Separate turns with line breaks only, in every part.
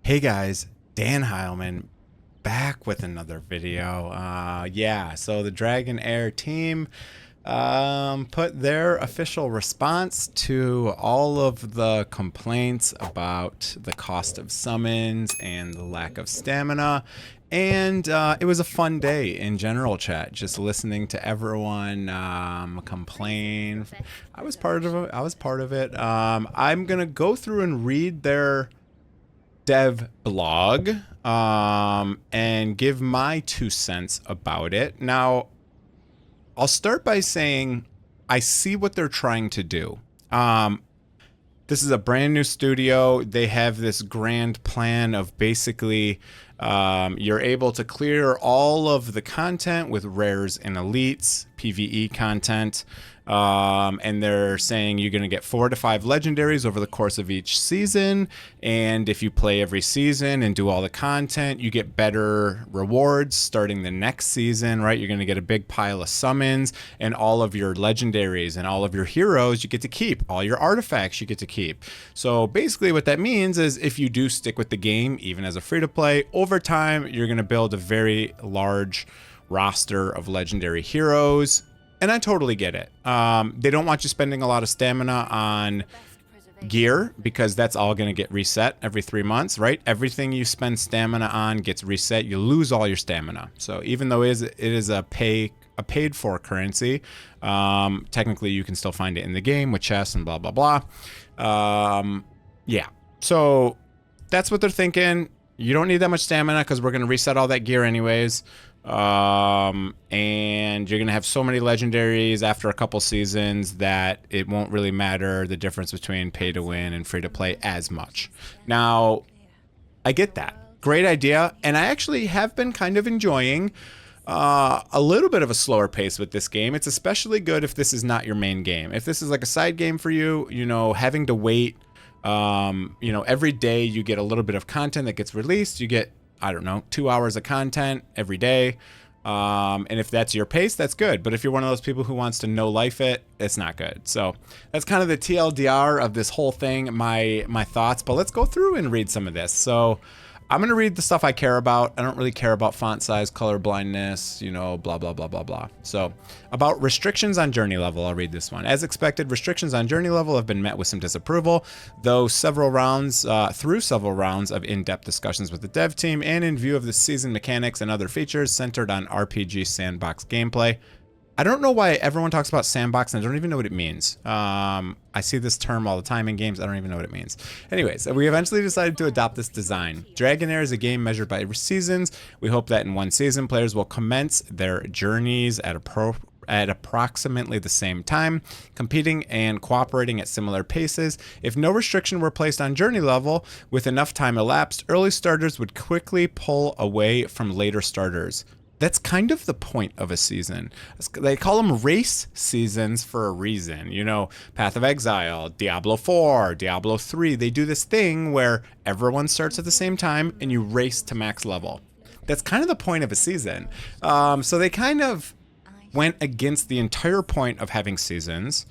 Hey guys, Dan Heilman back with another video. Yeah, so the Dragonheir team put their official response to all of the complaints about the cost of summons and the lack of stamina. And it was a fun day in general chat, just listening to everyone complain. I was part of it. I'm gonna go through and read their dev blog and give my 2 cents about it. Now, I'll start by saying I see what they're trying to do. This is a brand new studio. They have this grand plan of basically you're able to clear all of the content with rares and elites, PvE content. And they're saying you're going to get 4 to 5 legendaries over the course of each season. And if you play every season and do all the content, you get better rewards starting the next season, right? You're going to get a big pile of summons, and all of your legendaries and all of your heroes you get to keep. All your artifacts you get to keep. So basically what that means is if you do stick with the game, even as a free-to-play, over time you're going to build a very large roster of legendary heroes. And I totally get it. They don't want you spending a lot of stamina on gear because that's all going to get reset every 3 months, right? Everything you spend stamina on gets reset. You lose all your stamina. So even though it is a paid for currency, technically you can still find it in the game with chests and blah, blah, blah. Yeah. So that's what they're thinking. You don't need that much stamina because we're going to reset all that gear anyways. And you're gonna have so many legendaries after a couple seasons that it won't really matter the difference between pay to win and free to play as much. Now, I get that. Great idea, and I actually have been kind of enjoying a little bit of a slower pace with this game. It's especially good if this is not your main game. If this is like a side game for you, you know, having to wait, you know, every day you get a little bit of content that gets released. You get, I don't know, 2 hours of content every day. And if that's your pace, that's good. But if you're one of those people who wants to no life it, it's not good. So that's kind of the TLDR of this whole thing, my thoughts. But let's go through and read some of this. So I'm going to read the stuff I care about. I don't really care about font size, color blindness, you know, blah, blah, blah, blah, blah. So about restrictions on journey level, I'll read this one. As expected, restrictions on journey level have been met with some disapproval, though through several rounds of in-depth discussions with the dev team and in view of the season mechanics and other features centered on RPG sandbox gameplay. I don't know why everyone talks about sandbox and I don't even know what it means. I see this term all the time in games. I don't even know what it means. Anyways, we eventually decided to adopt this design. Dragonheir is a game measured by seasons. We hope that in one season, players will commence their journeys at approximately the same time, competing and cooperating at similar paces. If no restriction were placed on journey level, with enough time elapsed, early starters would quickly pull away from later starters. That's kind of the point of a season. They call them race seasons for a reason. You know, Path of Exile, Diablo 4, Diablo 3, they do this thing where everyone starts at the same time and you race to max level. That's kind of the point of a season. So they kind of went against the entire point of having seasons.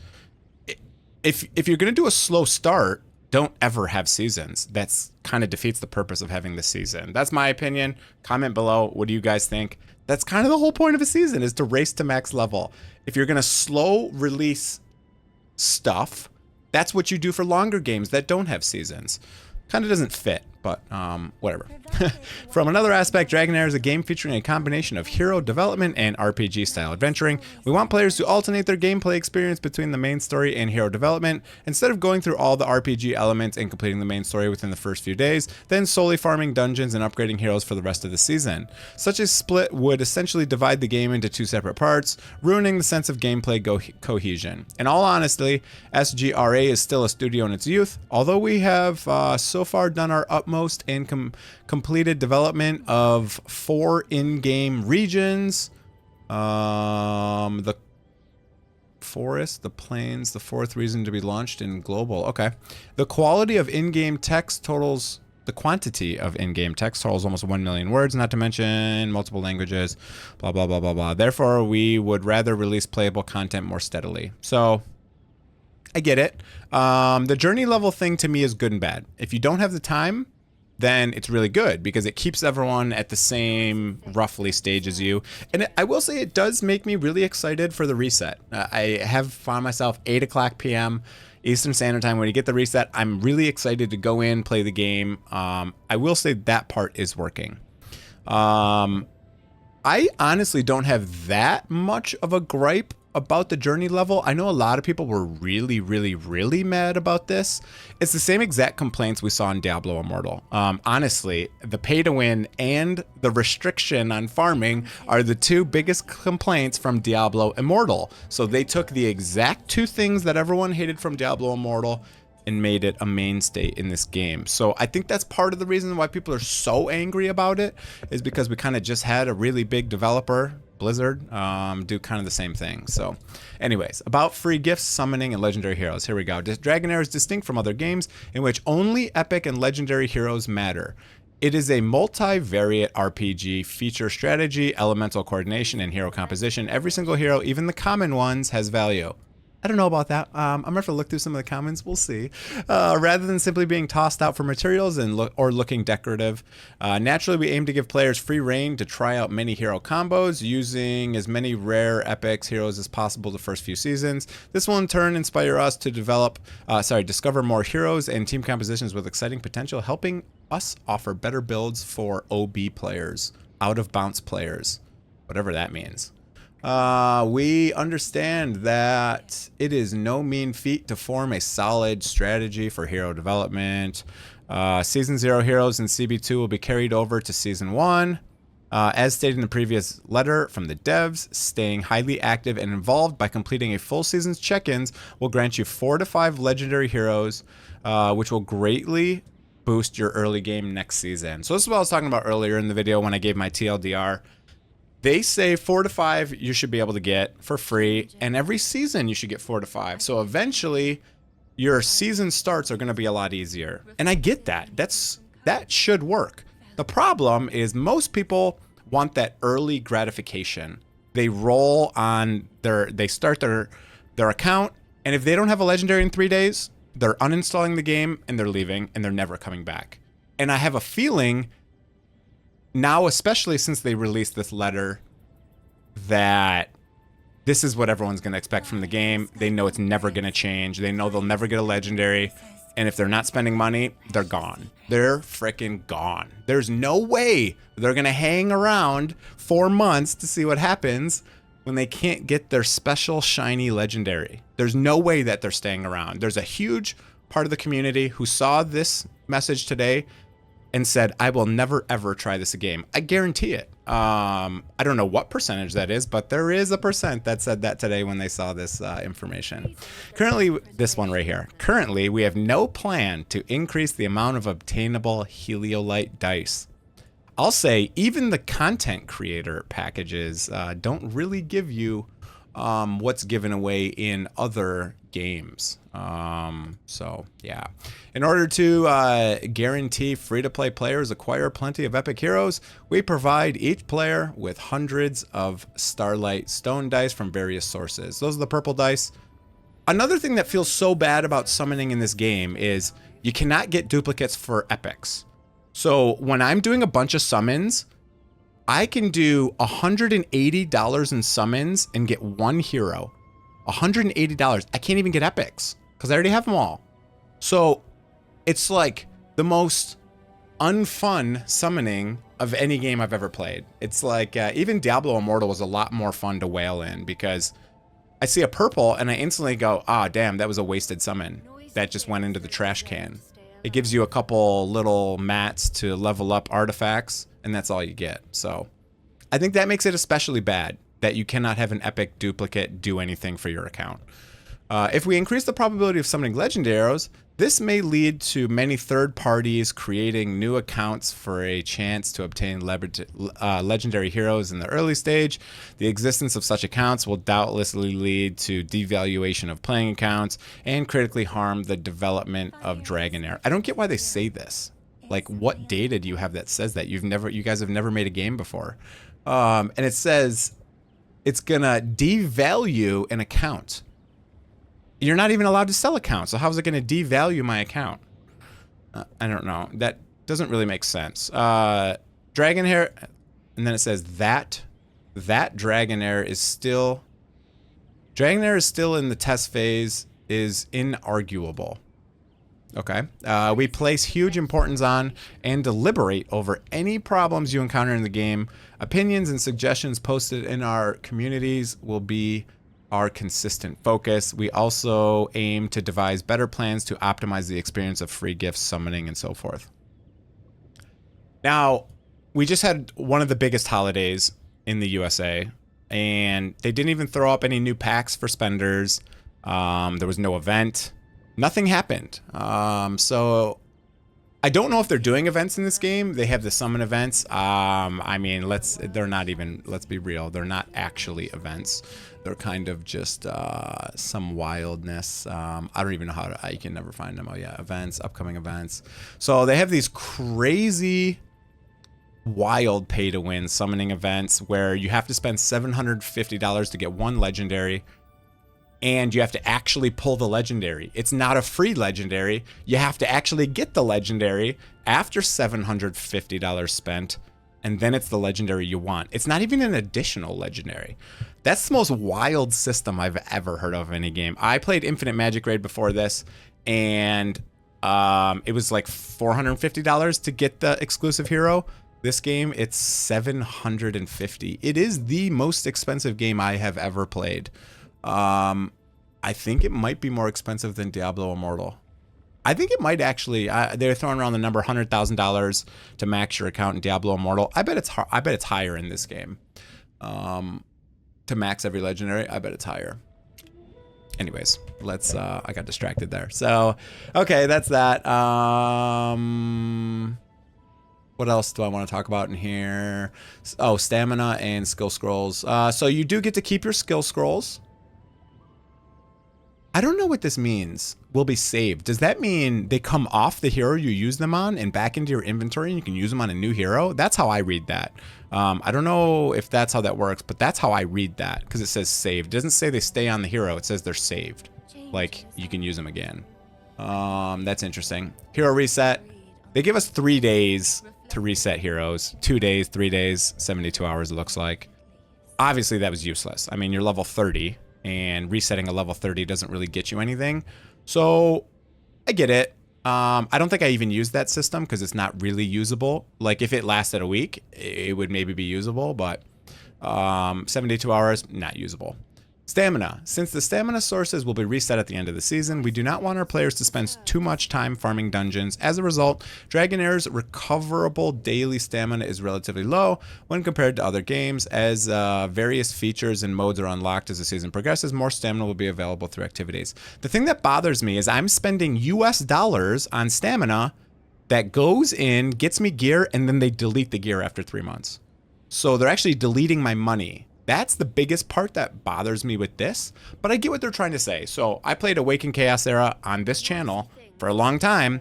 If you're going to do a slow start, don't ever have seasons. That's kind of defeats the purpose of having the season. That's my opinion. Comment below. What do you guys think? That's kind of the whole point of a season, is to race to max level. If you're going to slow release stuff, that's what you do for longer games that don't have seasons. Kind of doesn't fit, but whatever. From another aspect, Dragonheir is a game featuring a combination of hero development and RPG-style adventuring. We want players to alternate their gameplay experience between the main story and hero development, instead of going through all the RPG elements and completing the main story within the first few days, then solely farming dungeons and upgrading heroes for the rest of the season. Such a split would essentially divide the game into 2 separate parts, ruining the sense of gameplay cohesion. In all honesty, SGRA is still a studio in its youth, although we have so far done our utmost and completed development of 4 in-game regions. The forest, the plains, the 4th reason to be launched in global. Okay. The quality of in-game text totals, the quantity of in-game text totals almost 1 million words, not to mention multiple languages, blah, blah, blah, blah, blah. Therefore, we would rather release playable content more steadily. So I get it. The journey level thing to me is good and bad. If you don't have the time, then it's really good because it keeps everyone at the same roughly stage as you. And I will say it does make me really excited for the reset. I have found myself 8 o'clock p.m. Eastern Standard Time. When you get the reset, I'm really excited to go in, play the game. I will say that part is working. I honestly don't have that much of a gripe about the journey level. I know a lot of people were really, really, really mad about this. It's the same exact complaints we saw in Diablo Immortal. Honestly, the pay to win and the restriction on farming are the two biggest complaints from Diablo Immortal. So they took the exact two things that everyone hated from Diablo Immortal and made it a mainstay in this game. So I think that's part of the reason why people are so angry about it, is because we kind of just had a really big developer, Blizzard, do kind of the same thing. So anyways, about free gifts, summoning, and legendary heroes. Here we go. Dragonheir is distinct from other games in which only epic and legendary heroes matter. It is a multivariate RPG, feature strategy, elemental coordination, and hero composition. Every single hero, even the common ones, has value. I don't know about that. I'm gonna have to look through some of the comments. We'll see. Rather than simply being tossed out for materials and looking decorative, naturally we aim to give players free reign to try out many hero combos, using as many rare epics heroes as possible the first few seasons. This will in turn inspire us to discover more heroes and team compositions with exciting potential, helping us offer better builds for OB players, out of bounce players, whatever that means. We understand that it is no mean feat to form a solid strategy for hero development. Season 0 heroes in CB2 will be carried over to Season 1. As stated in the previous letter from the devs, staying highly active and involved by completing a full season's check-ins will grant you 4 to 5 legendary heroes, which will greatly boost your early game next season. So this is what I was talking about earlier in the video when I gave my TLDR. They say 4 to 5 you should be able to get for free, and every season you should get 4 to 5. So eventually your season starts are going to be a lot easier. And I get that. That should work. The problem is most people want that early gratification. They roll on they start their account, and if they don't have a legendary in 3 days, they're uninstalling the game and they're leaving and they're never coming back. And I have a feeling now, especially since they released this letter, that this is what everyone's going to expect from the game. They know it's never going to change. They know they'll never get a legendary. And if they're not spending money, they're gone. They're freaking gone. There's no way they're going to hang around 4 months to see what happens when they can't get their special shiny legendary. There's no way that they're staying around. There's a huge part of the community who saw this message today and said, I will never, ever try this again. I guarantee it. I don't know what percentage that is, but there is a percent that said that today when they saw this information. Currently, this one right here. Currently, we have no plan to increase the amount of obtainable Heliolite dice. I'll say even the content creator packages don't really give you what's given away in other games. So yeah, in order to guarantee free-to-play players acquire plenty of epic heroes, we provide each player with hundreds of Starlight Stone dice from various sources. Those are the purple dice. Another thing that feels so bad about summoning in this game is you cannot get duplicates for epics. So when I'm doing a bunch of summons, I can do $180 in summons and get one hero. $180. I can't even get epics because I already have them all. So it's like the most unfun summoning of any game I've ever played. It's like even Diablo Immortal was a lot more fun to whale in because I see a purple and I instantly go, ah, damn, that was a wasted summon. That just went into the trash can. It gives you a couple little mats to level up artifacts, and that's all you get. So I think that makes it especially bad that you cannot have an epic duplicate do anything for your account. If we increase the probability of summoning legendary arrows, this may lead to many third parties creating new accounts for a chance to obtain legendary heroes in the early stage. The existence of such accounts will doubtlessly lead to devaluation of playing accounts and critically harm the development of Dragonheir. I don't get why they say this. Like, what data do you have that says that? You guys have never made a game before. And it says it's gonna devalue an account. You're not even allowed to sell accounts, so how is it gonna devalue my account? I don't know. That Doesn't really make sense. Dragonheir, and then it says that Dragonheir is still in the test phase, is inarguable. Okay. We place huge importance on and deliberate over any problems you encounter in the game. Opinions and suggestions posted in our communities will be our consistent focus. We also aim to devise better plans to optimize the experience of free gifts, summoning, and so forth. Now, we just had one of the biggest holidays in the USA, and they didn't even throw up any new packs for spenders. There was no event. Nothing happened. So I don't know if they're doing events in this game. They have the summon events. I mean, let's be real. They're not actually events. They're kind of just some wildness. I don't even know how I can never find them. Oh yeah, events, upcoming events. So they have these crazy, wild pay-to-win summoning events where you have to spend $750 to get one legendary. And you have to actually pull the legendary. It's not a free legendary. You have to actually get the legendary after $750 spent, and then it's the legendary you want. It's not even an additional legendary. That's the most wild system I've ever heard of in any game. I played Infinite Magic Raid before this, and it was like $450 to get the exclusive hero. This game, it's $750. It is the most expensive game I have ever played. I think it might be more expensive than Diablo Immortal. I think it might actually. They're throwing around the number $100,000 to max your account in Diablo Immortal. I bet it's higher in this game. To max every legendary, I bet it's higher. Anyways, let's. I got distracted there. So, okay, that's that. What else do I want to talk about in here? Oh, stamina and skill scrolls. So you do get to keep your skill scrolls. I don't know what this means. Will be saved. Does that mean they come off the hero you use them on and back into your inventory and you can use them on a new hero? That's how I read that. I don't know if that's how that works, but that's how I read that because it says saved. It doesn't say they stay on the hero. It says they're saved. Like you can use them again. That's interesting. Hero reset. They give us 3 days to reset heroes. 2 days, 3 days, 72 hours it looks like. Obviously that was useless. I mean, you're level 30. And resetting a level 30 doesn't really get you anything. So I get it. I don't think I even used that system because it's not really usable. Like if it lasted a week, it would maybe be usable, but 72 hours, not usable. Stamina. Since the stamina sources will be reset at the end of the season, we do not want our players to spend too much time farming dungeons. As a result, Dragonheir's recoverable daily stamina is relatively low when compared to other games. As various features and modes are unlocked as the season progresses, more stamina will be available through activities. The thing that bothers me is I'm spending US dollars on stamina that goes in, gets me gear, and then they delete the gear after 3 months. So they're actually deleting my money. That's the biggest part that bothers me with this, but I get what they're trying to say. So I played Awakened Chaos Era on this channel for a long time,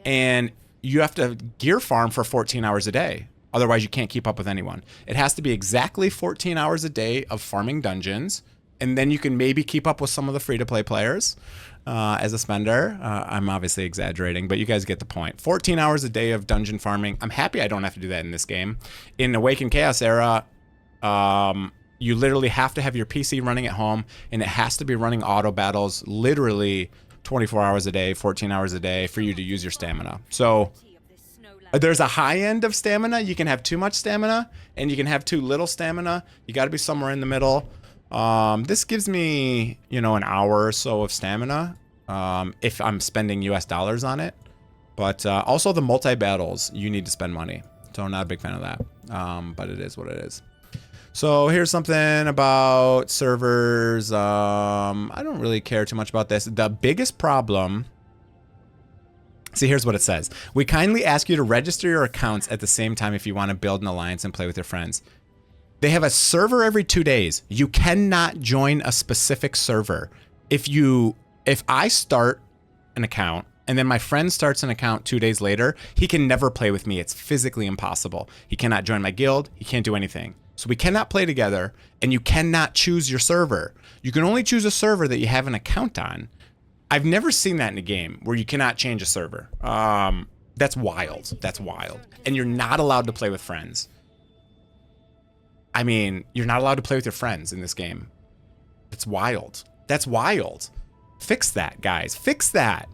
and you have to gear farm for 14 hours a day. Otherwise, you can't keep up with anyone. It has to be exactly 14 hours a day of farming dungeons, and then you can maybe keep up with some of the free-to-play players as a spender. I'm obviously exaggerating, but you guys get the point. 14 hours a day of dungeon farming. I'm happy I don't have to do that in this game. In Awakened Chaos Era, you literally have to have your PC running at home, and it has to be running auto battles literally 24 hours a day, 14 hours a day for you to use your stamina. So there's a high end of stamina. You can have too much stamina, and you can have too little stamina. You got to be somewhere in the middle. This gives me, an hour or so of stamina if I'm spending US dollars on it. But also the multi-battles, you need to spend money. So I'm not a big fan of that, but it is what it is. So here's something about servers. I don't really care too much about this. The biggest problem... See, here's what it says. We kindly ask you to register your accounts at the same time if you want to build an alliance and play with your friends. They have a server every 2 days. You cannot join a specific server. If I start an account and then my friend starts an account 2 days later, he can never play with me. It's physically impossible. He cannot join my guild. He can't do anything. So we cannot play together, and you cannot choose your server. You can only choose a server that you have an account on. I've never seen that in a game where you cannot change a server. That's wild. That's wild. And you're not allowed to play with friends. I mean, you're not allowed to play with your friends in this game. It's wild. That's wild. Fix that, guys. Fix that.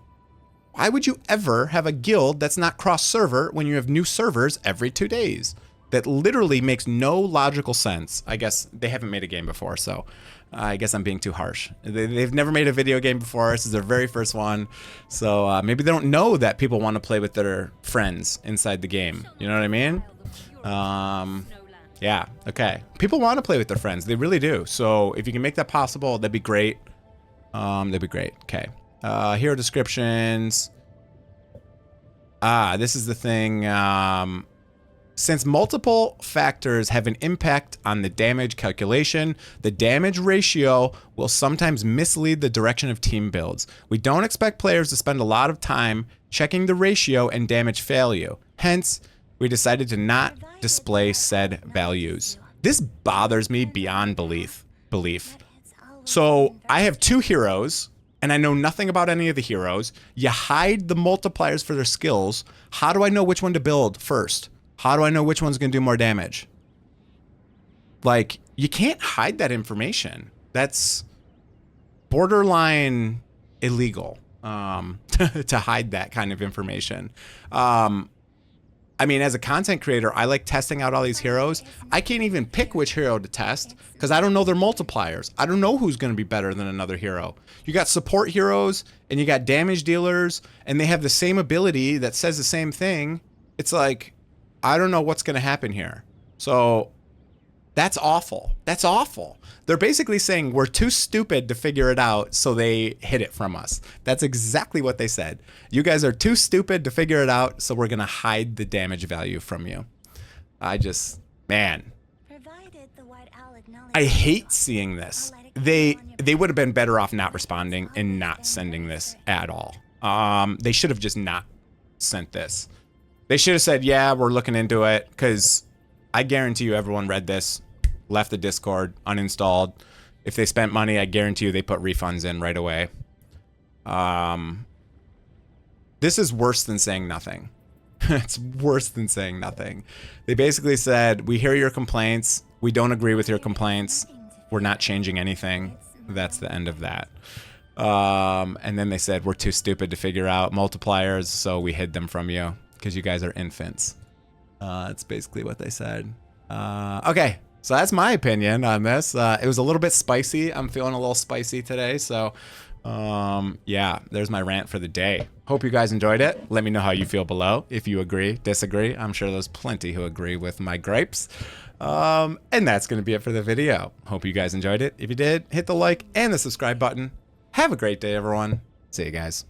Why would you ever have a guild that's not cross-server when you have new servers every 2 days? That literally makes no logical sense. I guess they haven't made a game before, so I guess I'm being too harsh. They've never made a video game before. This is their very first one. So maybe they don't know that people want to play with their friends inside the game. You know what I mean? Yeah, okay. People want to play with their friends. They really do. So if you can make that possible, that'd be great. That'd be great. Okay. Hero descriptions. This is the thing. Since multiple factors have an impact on the damage calculation, the damage ratio will sometimes mislead the direction of team builds. We don't expect players to spend a lot of time checking the ratio and damage value. Hence, we decided to not display said values. This bothers me beyond belief. So I have 2 heroes, and I know nothing about any of the heroes. You hide the multipliers for their skills. How do I know which one to build first? How do I know which one's going to do more damage? Like, you can't hide that information. That's borderline illegal to hide that kind of information. I mean, as a content creator, I like testing out all these heroes. I can't even pick which hero to test because I don't know their multipliers. I don't know who's going to be better than another hero. You got support heroes and you got damage dealers, and they have the same ability that says the same thing. It's like, I don't know what's going to happen here. So that's awful. That's awful. They're basically saying we're too stupid to figure it out, so they hid it from us. That's exactly what they said. You guys are too stupid to figure it out, so we're going to hide the damage value from you. Man. I hate seeing this. They would have been better off not responding and not sending this at all. They should have just not sent this. They should have said, yeah, we're looking into it, because I guarantee you everyone read this, left the Discord, uninstalled. If they spent money, I guarantee you they put refunds in right away. This is worse than saying nothing. It's worse than saying nothing. They basically said, we hear your complaints. We don't agree with your complaints. We're not changing anything. That's the end of that. And then they said, we're too stupid to figure out multipliers, so we hid them from you because you guys are infants. That's basically what they said. Okay, so that's my opinion on this. It was a little bit spicy. I'm feeling a little spicy today, so yeah, there's my rant for the day. Hope you guys enjoyed it. Let me know how you feel below. If you agree, disagree. I'm sure there's plenty who agree with my gripes. And that's going to be it for the video. Hope you guys enjoyed it. If you did, hit the like and the subscribe button. Have a great day, everyone. See you guys.